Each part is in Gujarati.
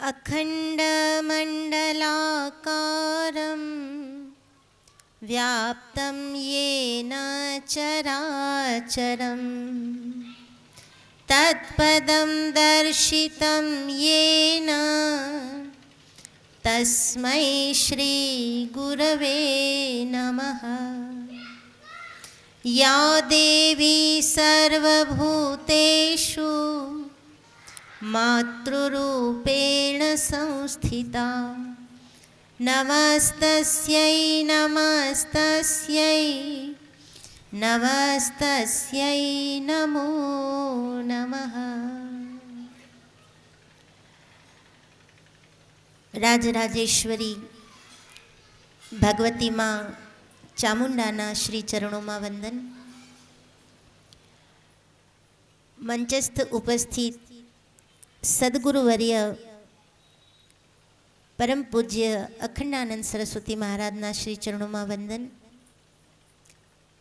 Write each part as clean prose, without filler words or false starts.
अखण्डमण्डलाकारं व्याप्तं येन चराचरं तत्पदं दर्शितं येन तस्मै श्रीगुरवे नमः। या देवी सर्वभूतेषु मातृरूपेण संस्थिता नमस्तस्यै नमस्तस्यै नमस्तस्यै नमो नमः। राजराजेश्वरी भगवती माँ चामुंडाना श्री चरणों में वंदन। मंचस्थ उपस्थित सद्गुरुवर्य परम पूज्य अखंडानंद सरस्वती महाराजना श्री चरणों में वंदन।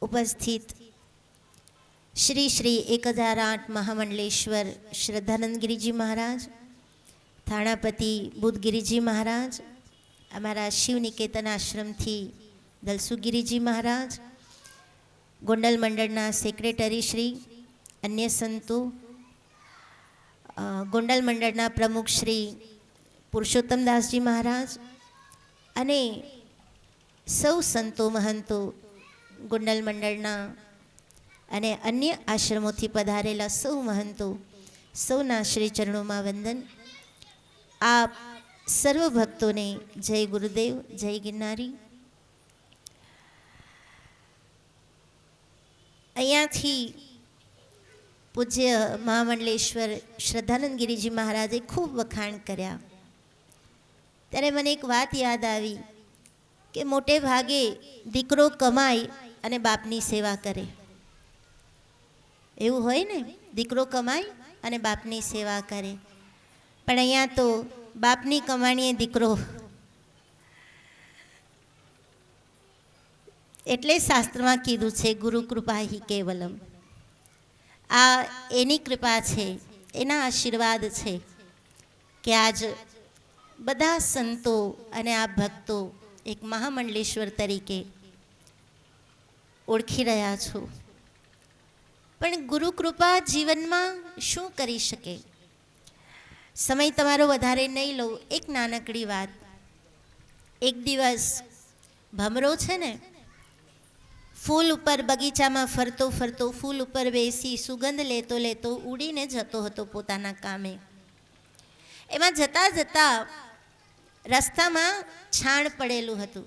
उपस्थित श्री श्री 1008 महामंडलेश्वर श्रद्धानंद गिरिजी महाराज, थानापति बुद्धगिरिजी महाराज, अमरा शिव निकेतन आश्रम थी दलसु गिरिजी महाराज, गोंडल मंडलना सेक्रेटरी श्री, अन्य संतो, गोंडल मंडलना प्रमुख श्री पुरुषोत्तम दासजी महाराज अने सौ संतो महंतो, गोंडल मंडलना अने अन्य आश्रमोथी पधारेला सौ महंतो, सौना श्री चरणों में वंदन। आप सर्व भक्तों ने जय गुरुदेव, जय गिरनारी। अहींयाथी पूज्य महामंडलेश्वर श्रद्धानंद गिरिजी महाराजे खूब वखाण कर्या त्यारे मने एक वात याद आवी के मोटे भागे दीकरो कमाई अने बापनी सेवा करे। एवुं होय ने, दीकरो कमाई अने बापनी सेवा करे, पण अहींया तो बापनी कमाणीए दीकरो, एटले शास्त्रमां कीधुं छे गुरु कृपा ही केवलम। आ एनी कृपा छे, एना आशीर्वाद छे कि आज बधा संतो अने आ भक्तो एक महामंडलेश्वर तरीके ओळखी रह्या छो। पण गुरु कृपा जीवन में शुं करी शके? समय तमारो वधारे नहीं लो, एक नानकड़ी वात। एक दिवस भमरो छे ने फूल उपर बगीचा में फरतो फरतो फूल उपर बेसी सुगंध लेतो लेतो उड़ीने जतो हतो पोताना कामे। एमां जता जता रस्ता में छाण पड़ेलुं हतुं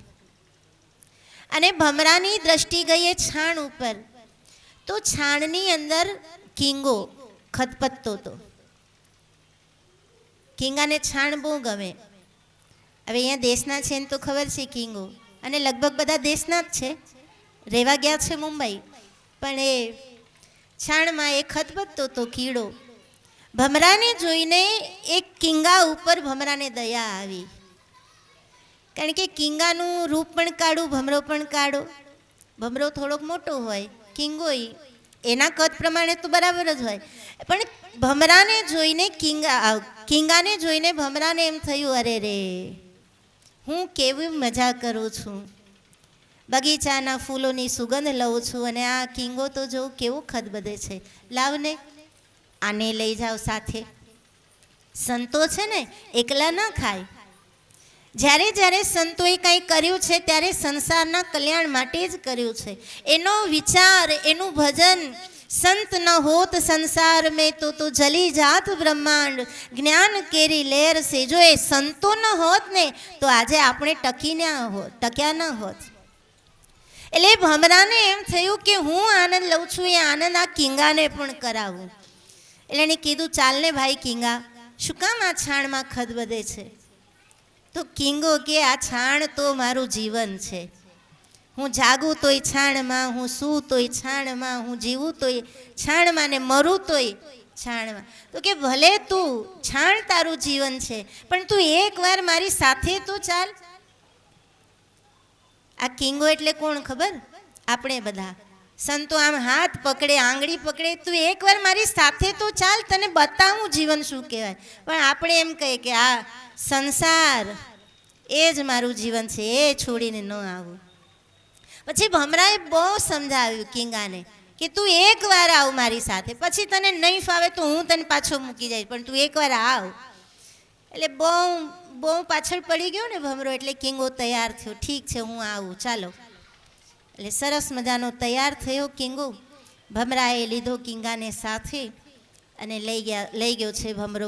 अने भमरानी दृष्टि गई छाण उपर, तो छाणनी अंदर कींगो खतपत्तो तो। कींगा ने छाण बहु गमे। हवे अहींया देशना छे तो खबर छे कींगो, अने लगभग बधा देशना ज छे, रेवा गया छे मुंबई, पण ए छाणमां ए खतपत्तो तो कीड़ो। भमराने जोईने एक कींगा उपर भमराने दया आवी, कारण के कींगानुं रूप पण काळुं, भमरो पण काळो। भमरो थोड़ोक मोटो होय, कींगो एना कद प्रमाणे तो बराबर ज होय, पण भमराने जोईने कींगाने जोईने भमराने एम थयुं, अरे रे हूँ केवी मजा करूँ छूं, बगीचाना फूलोनी सुगंध लऊं छूं अने आ कींगो तो जो केवो खदबदे छे, लावने आने लई जाओ साथे। संतो छे ने एकला न खाय। ज्यारे ज्यारे संतोए कंई कर्युं छे त्यारे संसारना कल्याण माटे ज कर्युं छे। एनो विचार, एनुं भजन, संत न होत संसार में तो जली जात ब्रह्मांड, ज्ञान केरी लहर से। जो ए संतो न होत ने तो आजे आपणे टक्या न होत। एटले भमराने एम थयुं के हूँ आनंद लઉં છું, ए आनंद आ कींगाने पण करावुं। એટલે એને કીધું, ચાલને ભાઈ कींगा, શું કામ આ છાણમાં ખદબદે છે? તો कींगो કે આ છાણ તો મારું જીવન છે। હું જાગું તોય છાણમાં, હું સૂ તોય છાણમાં, હું જીવું તોય છાણમાં ને મરું તોય છાણમાં। તો કે ભલે તું છાણ તારું જીવન છે, પણ તું એકવાર મારી સાથે તો ચાલ। આ कींगो એટલે કોણ ખબર? આપણે બધા। સંતો આમ હાથ પકડે, આંગળી પકડે, તું એકવાર મારી સાથે તો ચાલ, તને બતાવું જીવન શું કહેવાય. પણ આપણે એમ કહીએ કે આ સંસાર એ જ મારું જીવન છે, એ છોડીને ન આવું. પછી ભમરાએ બહુ સમજાવ્યું કિંગાને કે તું એકવાર આવ મારી સાથે, પછી તને નહીં ફાવે તો હું તને પાછો મૂકી જઈશ, પણ તું એકવાર આવ. એટલે બહુ પાછળ પડી ગયો ને ભમરો, એટલે કિંગો તૈયાર થયો. ઠીક છે, હું આવું, ચાલો. એટલે સરસ મજાનો તૈયાર થયો કિંગો. ભમરાએ લીધો કિંગાને સાથે અને લઈ ગયો છે ભમરો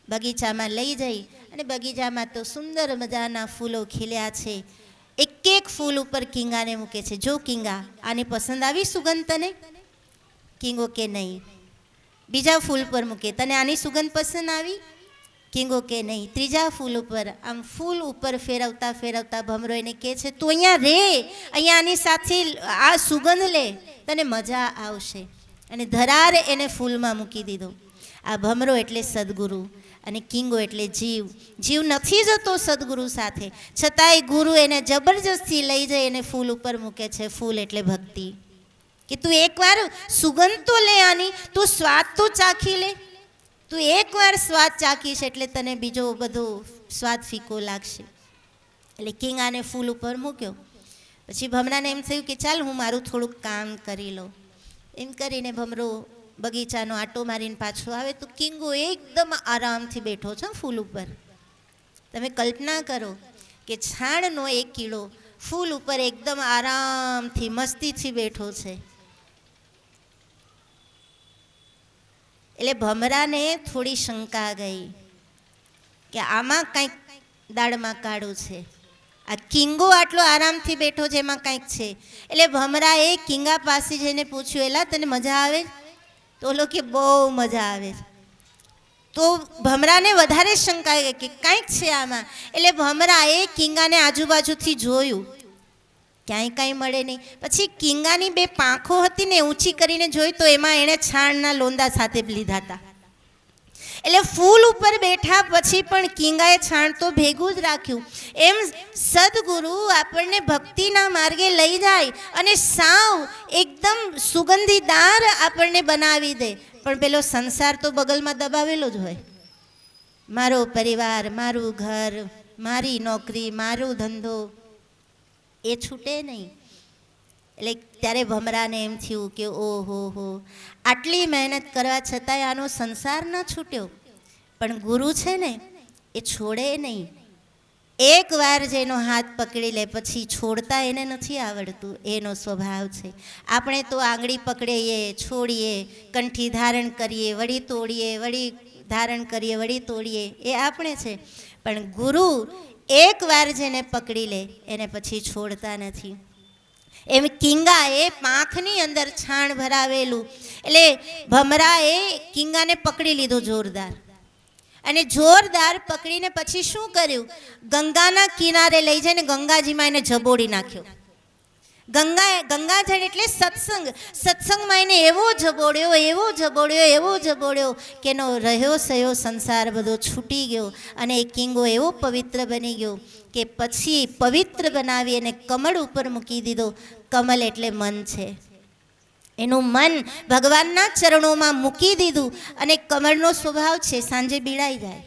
બગીચામાં લઈ જઈ. અને બગીચામાં તો સુંદર મજાના ફૂલો ખીલ્યા છે. એક એક ફૂલ ઉપર કિંગાને મૂકે છે. જો કિંગા, આને પસંદ આવી સુગંધ તને? કિંગો કે નહીં. બીજા ફૂલ પર મૂકે, તને આની સુગંધ પસંદ આવી? કિંગો કે નહીં. ત્રીજા ફૂલ ઉપર, આમ ફૂલ ઉપર ફેરવતા ફેરવતા ભમરો એને કહે છે તું અહીંયા રે, અહીંયા આની સાથે આ સુગંધ લે, તને મજા આવશે. અને ધરાર એને ફૂલમાં મૂકી દીધો. આ ભમરો એટલે સદગુરુ અને કિંગો એટલે જીવ. જીવ નથી જતો સદગુરુ સાથે, છતાંય ગુરુ એને જબરજસ્તી લઈ જઈ એને ફૂલ ઉપર મૂકે છે. ફૂલ એટલે ભક્તિ. કે તું એકવાર સુગંધ તો લે આની, તું સ્વાદ તો ચાખી લે. તું એકવાર સ્વાદ ચાખીશ એટલે તને બીજો બધો સ્વાદ ફીકો લાગશે. એટલે કિંગ આને ફૂલ ઉપર મૂક્યો. પછી ભમરાને એમ થયું કે ચાલ હું મારું થોડુંક કામ કરી લઉં. એમ કરીને ભમરો બગીચાનો આટો મારીને પાછો આવે તો કિંગો એકદમ આરામથી બેઠો છે ફૂલ ઉપર. તમે કલ્પના કરો કે છાણનો એક કીડો ફૂલ ઉપર એકદમ આરામથી મસ્તીથી બેઠો છે. એટલે ભમરાને થોડી શંકા ગઈ કે આમાં કંઈક દાળમાં કાળું છે. આ કિંગો આટલો આરામથી બેઠો છે, એમાં કંઈક છે. એટલે ભમરાએ કિંગા પાસે જઈને પૂછ્યું, એલા તને મજા આવે? તો ઓલો કે બહુ મજા આવે. તો ભમરાને વધારે શંકા ગઈ કે કંઈક છે આમાં. એટલે ભમરાએ કિંગાને આજુબાજુથી જોયું, ક્યાંય કાંઈ મળે નહીં. પછી કિંગાની બે પાંખો હતી ને, ઊંચી કરીને જોઈ તો એમાં એણે છાણના લોંદા સાથે લીધા હતા. એટલે ફૂલ ઉપર બેઠા પછી પણ કિંગાએ છાણ તો ભેગું જ રાખ્યું. એમ સદગુરુ આપણને ભક્તિના માર્ગે લઈ જાય અને સાવ એકદમ સુગંધીદાર આપણને બનાવી દે. પણ પેલો સંસાર તો બગલમાં દબાવેલો જ હોય. મારો પરિવાર, મારું ઘર, મારી નોકરી, મારો ધંધો, એ છૂટે નહીં. એટલે ત્યારે ભમરાને એમ થયું કે ઓહો હો, આટલી મહેનત કરવા છતાંય આનો સંસાર ન છૂટ્યો. પણ ગુરુ છે ને એ છોડે નહીં. એકવાર જેનો હાથ પકડી લે પછી છોડતા એને નથી આવડતું, એનો સ્વભાવ છે. આપણે તો આંગળી પકડીએ, છોડીએ, કંઠી ધારણ કરીએ, વળી તોડીએ, વળી ધારણ કરીએ, વળી તોડીએ, એ આપણે છે. પણ ગુરુ એકવાર જેને પકડી લે એને પછી છોડતા નથી. એમ કિંગાએ પાંખની અંદર છાણ ભરાવેલું, એટલે ભમરાએ કિંગાને પકડી લીધો જોરદાર. અને જોરદાર પકડીને પછી શું કર્યું? ગંગાના કિનારે લઈ જઈને ગંગાજીમાં એને જબોડી નાખ્યો. ગંગાજળ એટલે સત્સંગમાં એને એવો જબોડ્યો કે એનો રહ્યો સયો સંસાર બધો છૂટી ગયો. અને એ કિંગો એવો પવિત્ર બની ગયો કે પછી પવિત્ર બનાવી અને કમળ ઉપર મૂકી દીધો. કમળ એટલે મન છે. એનું મન ભગવાનના ચરણોમાં મૂકી દીધું. અને કમળનો સ્વભાવ છે સાંજે બીડાઈ જાય.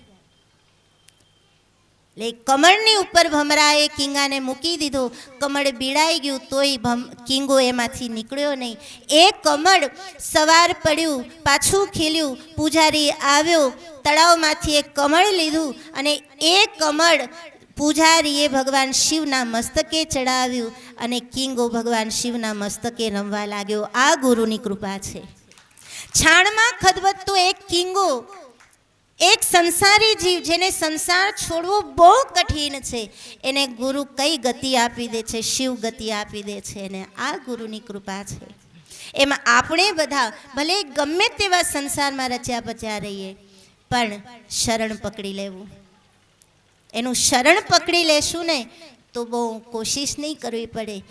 એટલે કમળની ઉપર ભમરાએ કિંગાને મૂકી દીધો. કમળ બીડાઈ ગયું તોય કિંગો એમાંથી નીકળ્યો નહીં. એ કમળ સવાર પડ્યું, પાછું ખીલ્યું. પૂજારી આવ્યો, તળાવમાંથી એક કમળ લીધું અને એ કમળ પૂજારીએ ભગવાન શિવના મસ્તકે ચડાવ્યું અને કિંગો ભગવાન શિવના મસ્તકે રમવા લાગ્યો. આ ગુરુની કૃપા છે. છાણમાં ખદબદતો એક કિંગો, એક સંસારી જીવ જેને સંસાર છોડવો બહુ કઠિન છે, એને ગુરુ કઈ ગતિ આપી દે છે? શિવ ગતિ આપી દે છે. અને આ ગુરુની કૃપા છે. એમાં આપણે બધા ભલે ગમે તેવા સંસારમાં રચ્યા પચ્યા રહીએ, પણ શરણ પકડી લેવું. એનું શરણ પકડી લેશું ને તો બહુ કોશિશ નહીં કરવી પડે.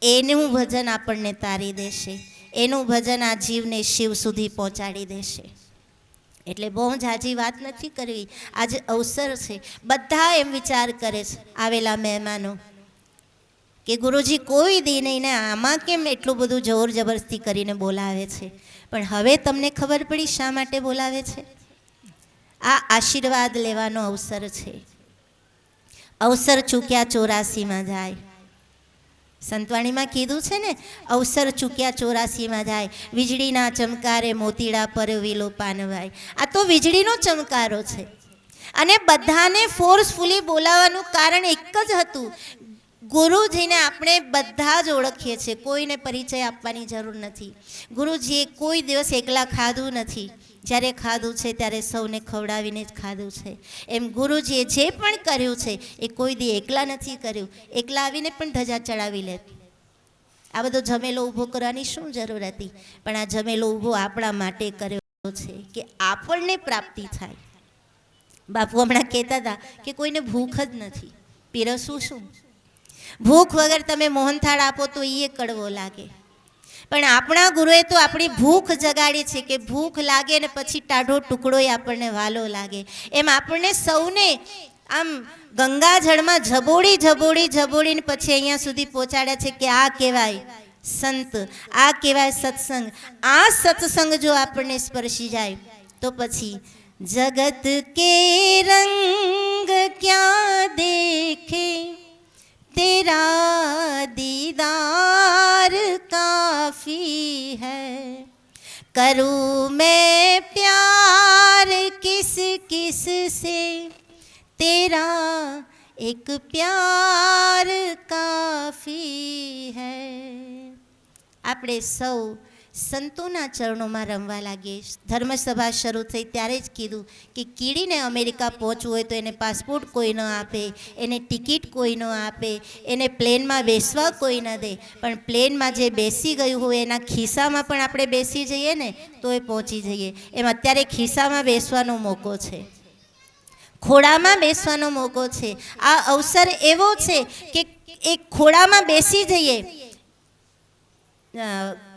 એનું ભજન આપણને તારી દેશે. એનું ભજન આ જીવને શિવ સુધી પહોંચાડી દેશે. એટલે બહુ ઝાઝી વાત નથી કરવી. આજે અવસર છે, બધા એમ વિચાર કરે છે, આવેલા મહેમાનો કે ગુરુજી કોઈ દી નહીં ને આમાં કેમ એટલું બધું જોર જબરસ્તી કરીને બોલાવે છે. પણ હવે તમને ખબર પડી શા માટે બોલાવે છે. આ આશીર્વાદ લેવાનો અવસર છે. અવસર ચૂક્યા 84માં જાય. સંતવાણીમાં કીધું છે ને, અવસર ચૂક્યા 84માં જાય, વીજળીના ચમકારે મોતીડા પરવીલો પાનવાય. આ તો વીજળીનો ચમકારો છે. અને બધાને ફોર્સફુલી બોલાવવાનું કારણ એક જ હતું. ગુરુજીને આપણે બધા જ ઓળખીએ છીએ, કોઈને પરિચય આપવાની જરૂર નથી. ગુરુજીએ કોઈ દિવસ એકલા ખાધું નથી. જ્યારે ખાધું છે ત્યારે સૌને ખવડાવીને જ ખાધું છે. એમ ગુરુજીએ જે પણ કર્યું છે એ કોઈ દી એકલા નથી કર્યું. એકલા આવીને પણ ધજા ચડાવી લે. આ બધો જમેલો ઊભો કરવાની શું જરૂર હતી? પણ આ જમેલો ઊભો આપણા માટે કર્યો છે કે આપણને પ્રાપ્તિ થાય. બાપુ હમણાં કહેતા હતા કે કોઈને ભૂખ જ નથી, પીરસવું શું? ભૂખ વગર તમે મોહનથાળ આપો તો એ કડવો લાગે. પણ આપણા ગુરુએ તો આપણી ભૂખ જગાડી છે કે ભૂખ લાગે ને પછી ટાઢો ટુકડોય આપણને વાલો લાગે. એમ આપણને સૌને આમ ગંગાજળમાં ઝબોડી ઝબોડી ઝબોડીને પછી અહીંયા સુધી પહોંચાડ્યા છે કે આ કહેવાય સંત, આ કહેવાય સત્સંગ. આ સત્સંગ જો આપણને સ્પર્શી જાય તો પછી જગત કે રંગ ક્યાં દેખે, तेरा दीदार काफ़ी है, करूँ मैं प्यार किस किस से, तेरा एक प्यार काफ़ी है. આપણે સૌ સંતોના ચરણોમાં રમવા લાગીએ. ધર્મસભા શરૂ થઈ ત્યારે જ કીધું કે કીડીને અમેરિકા પહોંચવું હોય તો એને પાસપોર્ટ કોઈ ન આપે, એને ટિકિટ કોઈ ન આપે, એને પ્લેનમાં બેસવા કોઈ ન દે. પણ પ્લેનમાં જે બેસી ગયું હોય એના ખિસ્સામાં પણ આપણે બેસી જઈએ ને તો એ પહોંચી જઈએ. એમ અત્યારે ખિસ્સામાં બેસવાનો મોકો છે, ખોળામાં બેસવાનો મોકો છે. આ અવસર એવો છે કે એક ખોળામાં બેસી જઈએ.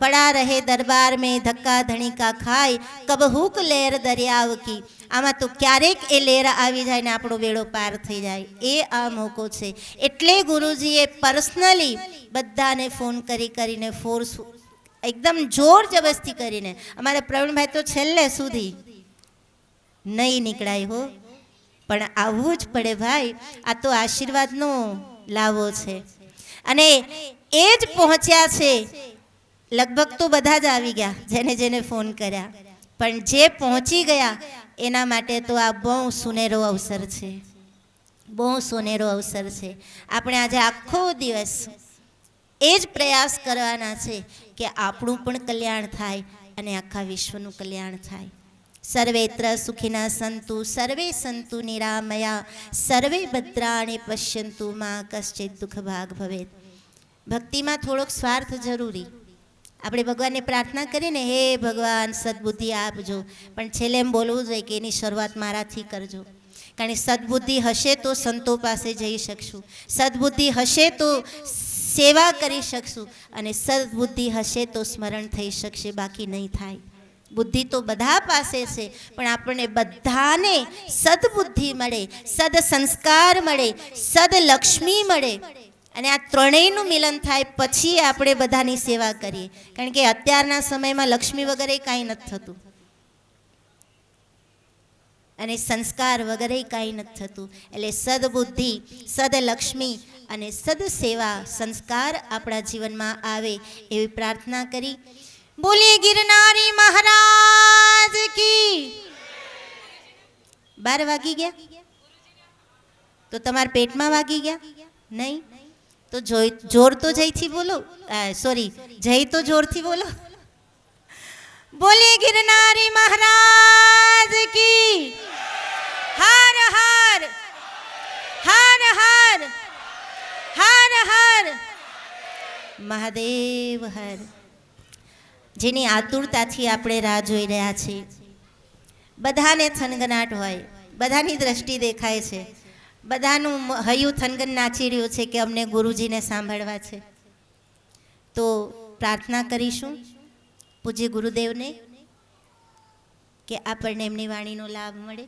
પડા રહે દરબાર મેં ધક્કા ધણીકા ખાય, કબ હુક લહેર દરિયાવ કી. આમાં તો ક્યારેક એ લહેર આવી જાય ને આપણો બેડો પાર થઈ જાય. એ આ મોકો છે. એટલે ગુરુજીએ પર્સનલી બધાને ફોન કરીને ફોર્સ એકદમ જોર જબરસ્તી કરીને, અમારા પ્રવીણભાઈ તો છેલ્લે સુધી નહીં નીકળાય હો, પણ આવવું જ પડે ભાઈ. આ તો આશીર્વાદનો લાવો છે. અને એ જ પહોંચ્યા છે. લગભગ તો બધા જ આવી ગયા જેને જેને ફોન કર્યા, પણ જે પહોંચી ગયા એના માટે તો આ બહુ સુનેરો અવસર છે, બહુ સુનેરો અવસર છે. આપણે આજે આખો દિવસ એ જ પ્રયાસ કરવાના છે કે આપણું પણ કલ્યાણ થાય અને આખા વિશ્વનું કલ્યાણ થાય. સર્વેત્ર સુખિના સંતુ, સર્વે સંતુ નિરામયા, સર્વે ભદ્રાણી પશ્યંતુ માં કશ્ચિત દુઃખ ભાગ ભવેત. ભક્તિમાં થોડોક સ્વાર્થ જરૂરી. આપણે ભગવાનને પ્રાર્થના કરીને હે ભગવાન સદબુદ્ધિ આપજો, પણ છેલ્લે એમ બોલવું જોઈએ કે એની શરૂઆત મારાથી કરજો. કારણ કે સદબુદ્ધિ હશે તો સંતો પાસે જઈ શકશું, સદબુદ્ધિ હશે તો સેવા કરી શકશું, અને સદબુદ્ધિ હશે તો સ્મરણ થઈ શકશે, બાકી નહીં થાય. બુદ્ધિ તો બધા પાસે છે, પણ આપણને બધાને સદબુદ્ધિ મળે, સદ સંસ્કાર મળે, સદલક્ષ્મી મળે. અને આ ત્રણેયનું મિલન થાય પછી આપણે બધાની સેવા કરીએ. કારણ કે અત્યારના સમયમાં લક્ષ્મી વગેરે કાંઈ નથી થતું, અને સંસ્કાર વગેરે કાંઈ નથી થતું. એટલે સદબુદ્ધિ, સદલક્ષ્મી અને સદસેવા સંસ્કાર આપણા જીવનમાં આવે એવી પ્રાર્થના કરી. બોલીએ ગિરનારી મહારાજ કી. 12 વાગી ગયા તો તમારા પેટમાં વાગી ગયા નહીં? તો જોર તો જયથી બોલો, સોરી જય તો જોરથી બોલો. બોલે ગિરનારી મહારાજ કી. હર હર હર હર હર હર મહાદેવ હર. જેની આતુરતાથી આપણે રાહ જોઈ રહ્યા છીએ, બધાને થનગનાટ હોય, બધાની દ્રષ્ટિ દેખાય છે, બધાનું હૈયું થનગન નાચી રહ્યું છે કે અમને ગુરુજીને સાંભળવા છે. તો પ્રાર્થના કરીશું પૂજ્ય ગુરુદેવને કે આપણને એમની વાણીનો લાભ મળે.